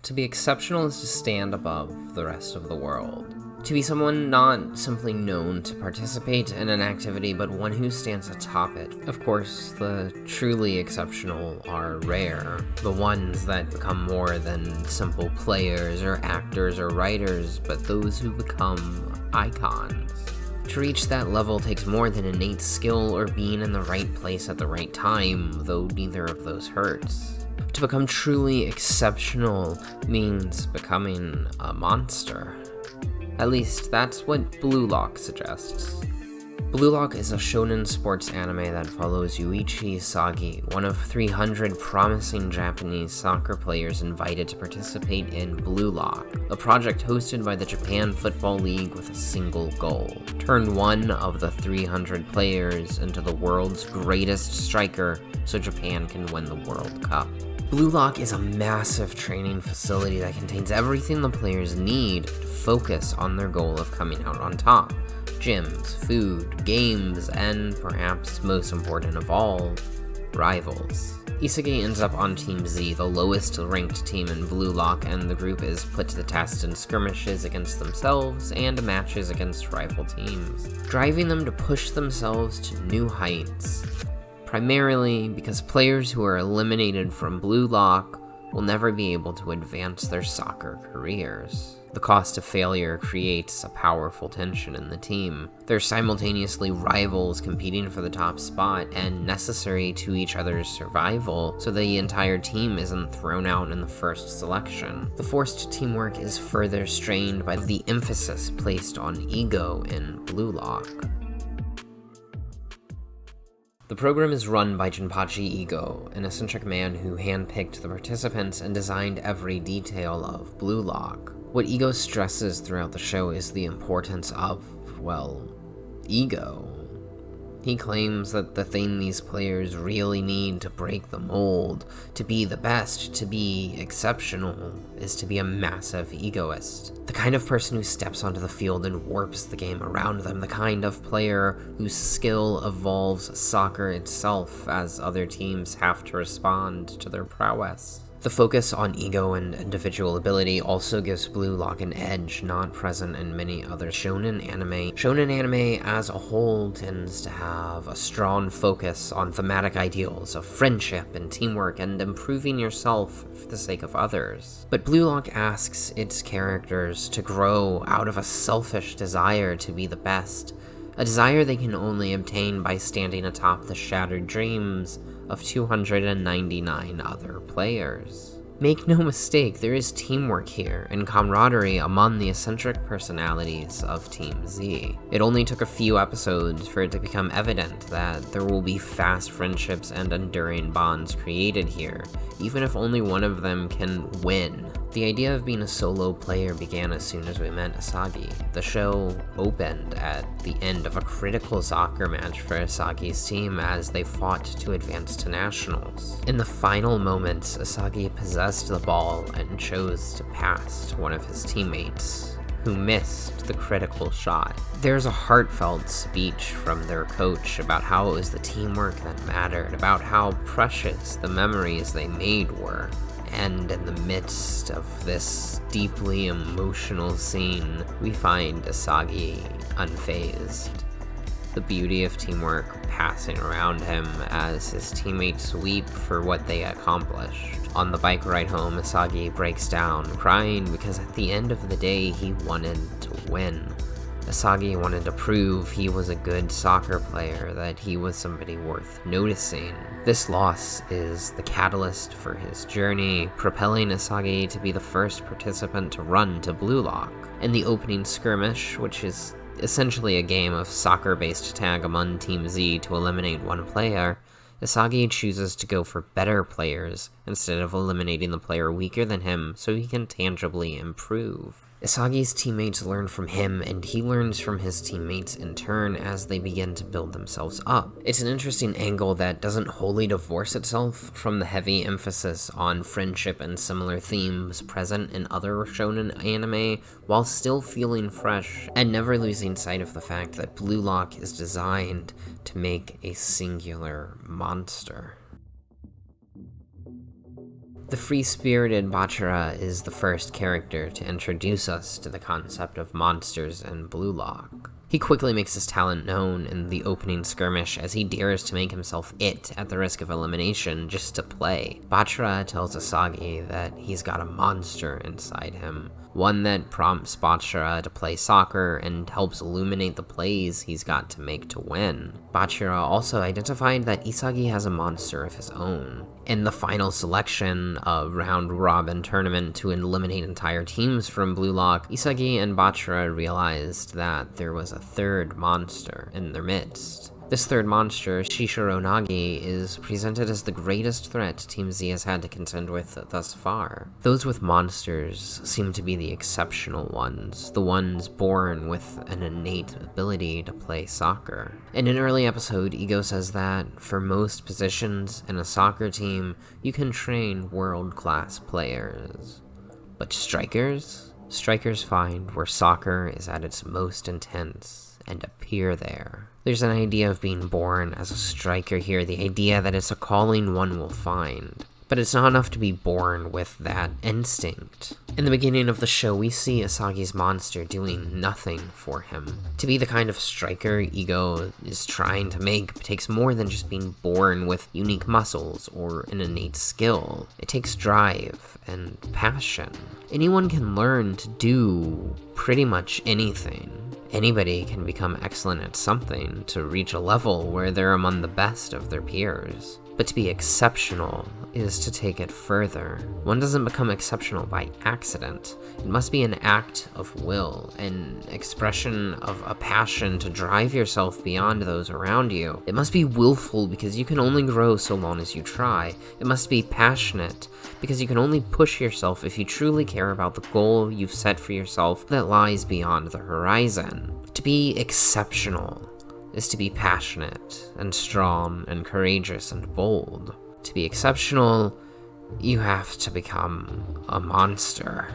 To be exceptional is to stand above the rest of the world. To be someone not simply known to participate in an activity, but one who stands atop it. Of course, the truly exceptional are rare. The ones that become more than simple players or actors or writers, but those who become icons. To reach that level takes more than innate skill or being in the right place at the right time, though neither of those hurts. To become truly exceptional means becoming a monster. At least, that's what Blue Lock suggests. Blue Lock is a shonen sports anime that follows Yuichi Isagi, one of 300 promising Japanese soccer players invited to participate in Blue Lock, a project hosted by the Japan Football League with a single goal: turn one of the 300 players into the world's greatest striker so Japan can win the World Cup. Blue Lock is a massive training facility that contains everything the players need to focus on their goal of coming out on top. Gyms, food, games, and perhaps most important of all, rivals. Isagi ends up on Team Z, the lowest ranked team in Blue Lock, and the group is put to the test in skirmishes against themselves and matches against rival teams, driving them to push themselves to new heights. Primarily because players who are eliminated from Blue Lock will never be able to advance their soccer careers. The cost of failure creates a powerful tension in the team. They're simultaneously rivals competing for the top spot and necessary to each other's survival, so the entire team isn't thrown out in the first selection. The forced teamwork is further strained by the emphasis placed on ego in Blue Lock. The program is run by Jinpachi Ego, an eccentric man who handpicked the participants and designed every detail of Blue Lock. What Ego stresses throughout the show is the importance of, well, ego. He claims that the thing these players really need to break the mold, to be the best, to be exceptional, is to be a massive egoist. The kind of person who steps onto the field and warps the game around them, the kind of player whose skill evolves soccer itself as other teams have to respond to their prowess. The focus on ego and individual ability also gives Blue Lock an edge not present in many other shonen anime. Shonen anime as a whole tends to have a strong focus on thematic ideals of friendship and teamwork and improving yourself for the sake of others. But Blue Lock asks its characters to grow out of a selfish desire to be the best, a desire they can only obtain by standing atop the shattered dreams of 299 other players. Make no mistake, there is teamwork here and camaraderie among the eccentric personalities of Team Z. It only took a few episodes for it to become evident that there will be fast friendships and enduring bonds created here, even if only one of them can win. The idea of being a solo player began as soon as we met Isagi. The show opened at the end of a critical soccer match for Isagi's team as they fought to advance to nationals. In the final moments, Isagi possessed the ball and chose to pass to one of his teammates, who missed the critical shot. There's a heartfelt speech from their coach about how it was the teamwork that mattered, about how precious the memories they made were. And in the midst of this deeply emotional scene, we find Isagi unfazed. The beauty of teamwork passing around him as his teammates weep for what they accomplished. On the bike ride home, Isagi breaks down, crying because at the end of the day, he wanted to win. Isagi wanted to prove he was a good soccer player, that he was somebody worth noticing. This loss is the catalyst for his journey, propelling Isagi to be the first participant to run to Blue Lock. In the opening skirmish, which is essentially a game of soccer-based tag among Team Z to eliminate one player, Isagi chooses to go for better players instead of eliminating the player weaker than him so he can tangibly improve. Isagi's teammates learn from him, and he learns from his teammates in turn as they begin to build themselves up. It's an interesting angle that doesn't wholly divorce itself from the heavy emphasis on friendship and similar themes present in other shonen anime, while still feeling fresh and never losing sight of the fact that Blue Lock is designed to make a singular monster. The free-spirited Bachara is the first character to introduce us to the concept of monsters and Blue Lock. He quickly makes his talent known in the opening skirmish as he dares to make himself it at the risk of elimination just to play. Bachara tells Asagi that he's got a monster inside him, one that prompts Bachara to play soccer and helps illuminate the plays he's got to make to win. Bachara also identified that Isagi has a monster of his own. In the final selection, a round-robin tournament to eliminate entire teams from Blue Lock, Isagi and Bachara realized that there was a third monster in their midst. This third monster, Shishiro Nagi, is presented as the greatest threat Team Z has had to contend with thus far. Those with monsters seem to be the exceptional ones, the ones born with an innate ability to play soccer. In an early episode, Ego says that, for most positions in a soccer team, you can train world-class players. But strikers? Strikers find where soccer is at its most intense and appear there. There's an idea of being born as a striker here, the idea that it's a calling one will find. But it's not enough to be born with that instinct. In the beginning of the show, we see Asagi's monster doing nothing for him. To be the kind of striker Ego is trying to make takes more than just being born with unique muscles or an innate skill. It takes drive and passion. Anyone can learn to do pretty much anything. Anybody can become excellent at something to reach a level where they're among the best of their peers. But to be exceptional is to take it further. One doesn't become exceptional by accident. It must be an act of will, an expression of a passion to drive yourself beyond those around you. It must be willful because you can only grow so long as you try. It must be passionate because you can only push yourself if you truly care about the goal you've set for yourself that lies beyond the horizon. To be exceptional is to be passionate and strong and courageous and bold. To be exceptional, you have to become a monster.